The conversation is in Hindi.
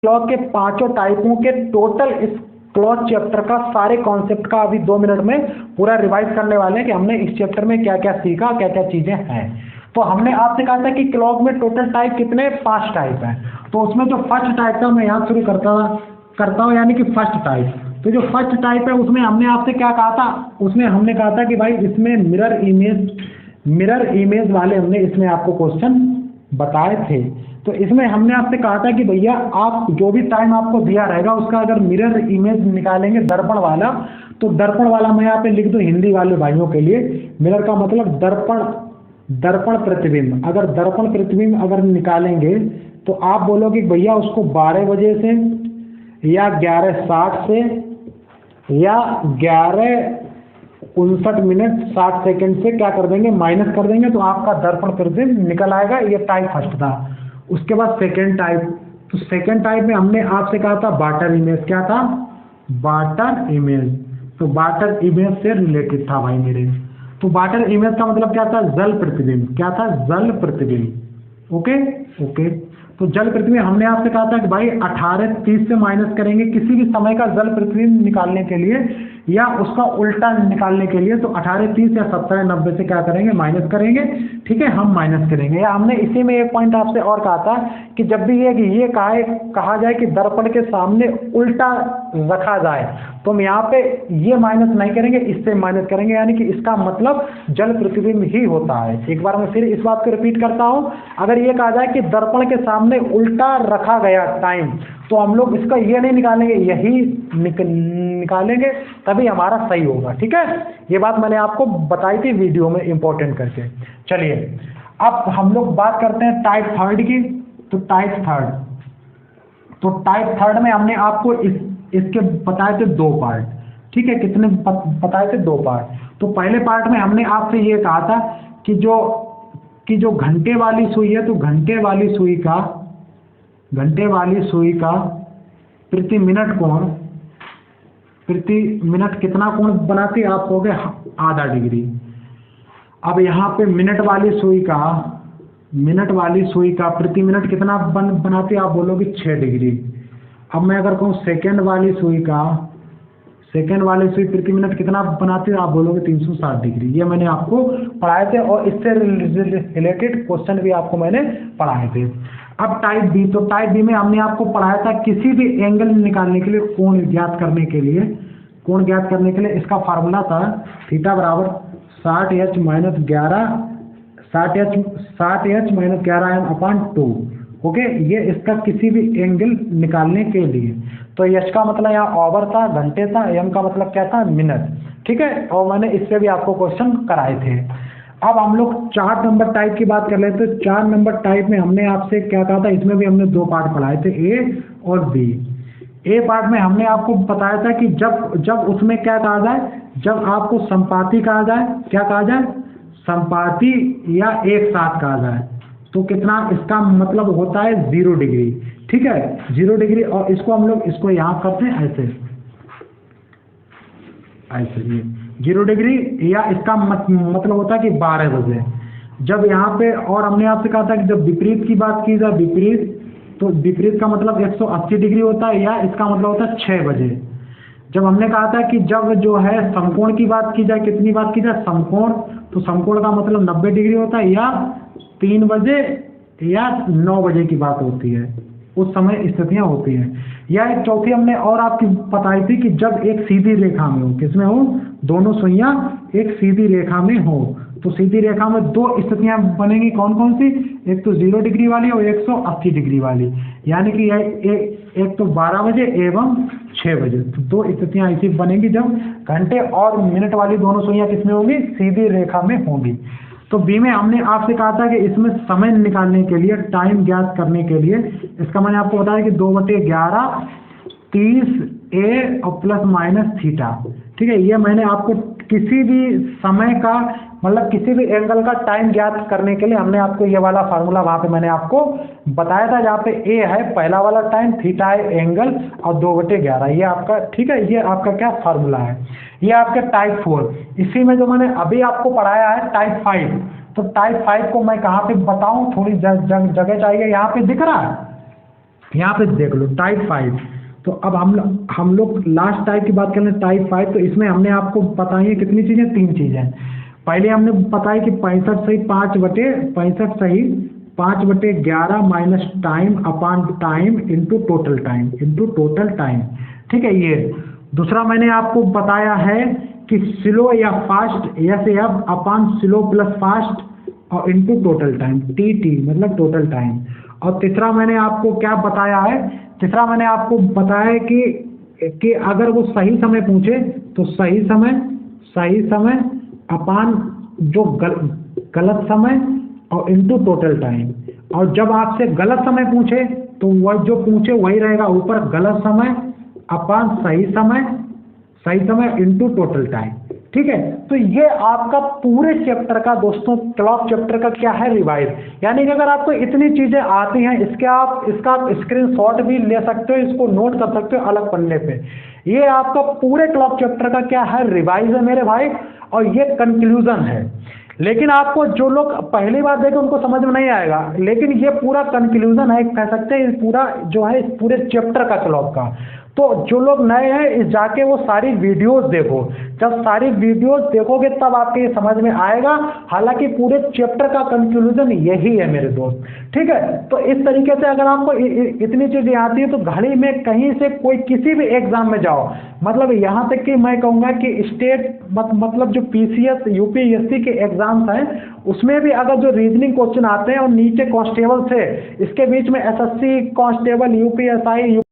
क्लॉक के पांचों टाइपों के टोटल इस क्लॉक चैप्टर का सारे कॉन्सेप्ट का अभी 2 मिनट में पूरा रिवाइज करने वाले हैं कि हमने इस चैप्टर में क्या क्या सीखा, क्या क्या चीजें हैं। तो हमने आपसे कहा था कि क्लॉक में टोटल टाइप कितने, 5 टाइप हैं। तो उसमें जो फर्स्ट टाइप था मैं यहाँ शुरू करता हूँ यानी कि फर्स्ट टाइप। तो जो फर्स्ट टाइप है उसमें हमने आपसे क्या कहा था, उसमें हमने कहा था कि भाई इसमें मिरर इमेज वाले हमने इसमें आपको क्वेश्चन बताए थे। तो इसमें हमने आपसे कहा था कि भैया आप जो भी टाइम आपको दिया रहेगा उसका अगर मिरर इमेज निकालेंगे दर्पण वाला, तो दर्पण वाला मैं यहाँ पे लिख दूं हिंदी वाले भाइयों के लिए। मिरर का मतलब दर्पण प्रतिबिंब। अगर दर्पण प्रतिबिंब अगर निकालेंगे तो आप बोलोगे भैया उसको 12 बजे से या 11:60 से या 11:59 से क्या कर देंगे, माइनस कर देंगे, तो आपका दर्पण प्रतिबिंब निकल आएगा। ये टाइप फर्स्ट था। उसके बाद सेकेंड टाइप, तो सेकेंड टाइप में हमने आपसे कहा था बाटर इमेज। क्या था, बाटर इमेज। तो बाटर इमेज से रिलेटेड था भाई मेरे। तो बाटर इमेज का मतलब क्या था, जल प्रतिबिंब। क्या था, जल प्रतिबिंब। ओके। तो जल प्रतिबिंब हमने आपसे कहा था कि भाई 18:30 से माइनस करेंगे किसी भी समय का जल प्रतिबिंब निकालने के लिए या उसका उल्टा निकालने के लिए। तो 18:30 या 17:90 से क्या करेंगे, माइनस करेंगे। ठीक है, हम माइनस करेंगे। या हमने इसी में एक पॉइंट आपसे और कहा था कि जब भी ये कहा जाए कि दर्पण के सामने उल्टा रखा जाए तो हम यहाँ पे ये माइनस नहीं करेंगे, इससे माइनस करेंगे, यानी कि इसका मतलब जल प्रतिबिंब ही होता है। एक बार मैं फिर इस बात को रिपीट करता हूँ, अगर ये कहा जाए कि दर्पण के सामने उल्टा रखा गया टाइम, तो हम लोग इसका ये नहीं निकालेंगे, यही निकालेंगे, तभी हमारा सही होगा। ठीक है, ये बात मैंने आपको बताई थी वीडियो में इंपॉर्टेंट करके। चलिए अब हम लोग बात करते हैं टाइप थर्ड की। तो टाइप थर्ड में हमने आपको इसके बताए थे 2 पार्ट। ठीक है, कितने बताए थे, 2 पार्ट। तो पहले पार्ट में हमने आपसे ये कहा था कि जो घंटे वाली सुई है, तो घंटे वाली सुई का प्रति मिनट कितना कोण बनाती है, आप कहोगे आधा डिग्री। अब यहाँ पे मिनट वाली सुई का प्रति मिनट कितना बनाती है, आप बोलोगे 6 डिग्री। अब मैं अगर कहूँ सेकेंड वाली सुई प्रति मिनट कितना बनाती है, आप बोलोगे 360 डिग्री। ये मैंने आपको पढ़ाए थे और इससे रिलेटेड क्वेश्चन भी आपको मैंने पढ़ाए थे। अब टाइप बी। तो टाइप बी में हमने आपको पढ़ाया था किसी भी एंगल निकालने के लिए, कोण ज्ञात करने के लिए इसका फार्मूला था थीटा बराबर 60h - 11m/2। ओके, ये इसका किसी भी एंगल निकालने के लिए। तो यश का मतलब यहाँ ओवर था, घंटे था, एम का मतलब क्या था, मिनट। ठीक है, और मैंने इससे भी आपको क्वेश्चन कराए थे। अब हम लोग 4 नंबर टाइप की बात कर लेते हैं। 4 नंबर टाइप में हमने आपसे क्या कहा था, इसमें भी हमने 2 पार्ट पढ़ाए थे, ए और बी। ए पार्ट में हमने आपको बताया था कि जब उसमें क्या कहा जाए, जब आपको संपाती कहा जाए, क्या कहा जाए, संपाती या एक साथ कहा जाए, तो कितना, इसका मतलब होता है 0 डिग्री। ठीक है, 0 डिग्री। और इसको हम लोग इसको यहाँ करते हैं ऐसे ये 0 डिग्री, या इसका मतलब होता है कि 12 बजे। जब यहाँ पे, और हमने आपसे कहा था कि जब विपरीत की बात की जाए, तो विपरीत का मतलब 180 डिग्री होता है, या इसका मतलब होता है 6 बजे। जब हमने कहा था कि जब जो है समकोण की बात की जाए, कितनी बात की जाए, समकोण, तो समकोण का मतलब 90 डिग्री होता है, या 3 बजे या 9 बजे की बात होती है, उस समय स्थितियां होती हैं। या एक चौथी हमने और आपकी बताई थी कि जब एक सीधी रेखा में हो, किसमें हो, दोनों सुइयां एक सीधी रेखा में हो, तो सीधी रेखा में 2 स्थितियां बनेंगी। कौन कौन सी, एक तो 0 डिग्री वाली और 180 डिग्री वाली, यानी कि एक तो 12 बजे एवं 6 बजे। तो 2 स्थितियां ऐसी बनेंगी जब घंटे और मिनट वाली दोनों सुइयां किसमें होंगी, सीधी रेखा में होंगी। तो बी में हमने आपसे कहा था कि इसमें समय निकालने के लिए, टाइम ज्ञात करने के लिए, इसका मैंने आपको बताया कि 2/11 30 और प्लस माइनस थीटा। ठीक है, ये मैंने आपको किसी भी समय का मतलब किसी भी एंगल का टाइम ज्ञात करने के लिए हमने आपको ये वाला फार्मूला वहां पे मैंने आपको बताया था, जहाँ पे ए है पहला वाला टाइम, थीटा है एंगल, और 2/11 ये आपका, ठीक है, ये आपका क्या फार्मूला है। ये आपके टाइप 4। इसी में जो मैंने अभी आपको पढ़ाया है टाइप 5। तो टाइप 5 को मैं कहाँ पे बताऊं, थोड़ी जगह चाहिए। यहाँ पे दिख रहा है, यहाँ पे देख लो टाइप 5। तो अब हम लोग लास्ट टाइप की बात कर रहे हैं, टाइप 5। तो इसमें हमने आपको बताई है कितनी चीज़ें, 3 चीज़ें। पहले हमने बताया कि 65 सही 5/11 minus time upon time into total time, ठीक है। ये दूसरा मैंने आपको बताया है कि स्लो या fast S F upon slow plus fast और इंटू टोटल टाइम टी मतलब टोटल टाइम। और तीसरा मैंने आपको क्या बताया है, तीसरा मैंने आपको बताया है कि अगर वो सही समय पूछे तो सही समय अपान जो गलत समय और इनटू टोटल टाइम। और जब आपसे गलत समय पूछे तो वह जो पूछे वही रहेगा ऊपर, गलत समय अपान सही समय इनटू टोटल टाइम, ठीक है। तो ये आपका पूरे चैप्टर का दोस्तों, क्लॉक चैप्टर का क्या है, रिवाइज। यानी कि अगर आपको इतनी चीजें आती हैं, इसका आप स्क्रीनशॉट भी ले सकते हो, इसको नोट कर सकते हो अलग पन्ने पे। ये आपका पूरे क्लॉक चैप्टर का क्या है, रिवाइज है मेरे भाई, और ये कंक्लूजन है। लेकिन आपको जो लोग पहली बार देखे उनको समझ में नहीं आएगा, लेकिन ये पूरा कंक्लूजन है, कह सकते हैं पूरा जो है इस पूरे चैप्टर का क्लॉक का। तो जो लोग नए हैं इस जाके वो सारी वीडियोस देखो, जब सारी वीडियोस देखोगे तब आपके ये समझ में आएगा। हालांकि पूरे चैप्टर का कंक्लूजन यही है मेरे दोस्त, ठीक है। तो इस तरीके से अगर आपको इतनी चीजें आती है तो घड़ी में कहीं से कोई किसी भी एग्जाम में जाओ, मतलब यहाँ तक कि मैं कहूँगा कि स्टेट मतलब जो PCS UPSC के एग्जाम्स हैं उसमें भी अगर जो रीजनिंग क्वेश्चन आते हैं और नीचे कांस्टेबल से इसके बीच में SSC कांस्टेबल UPSI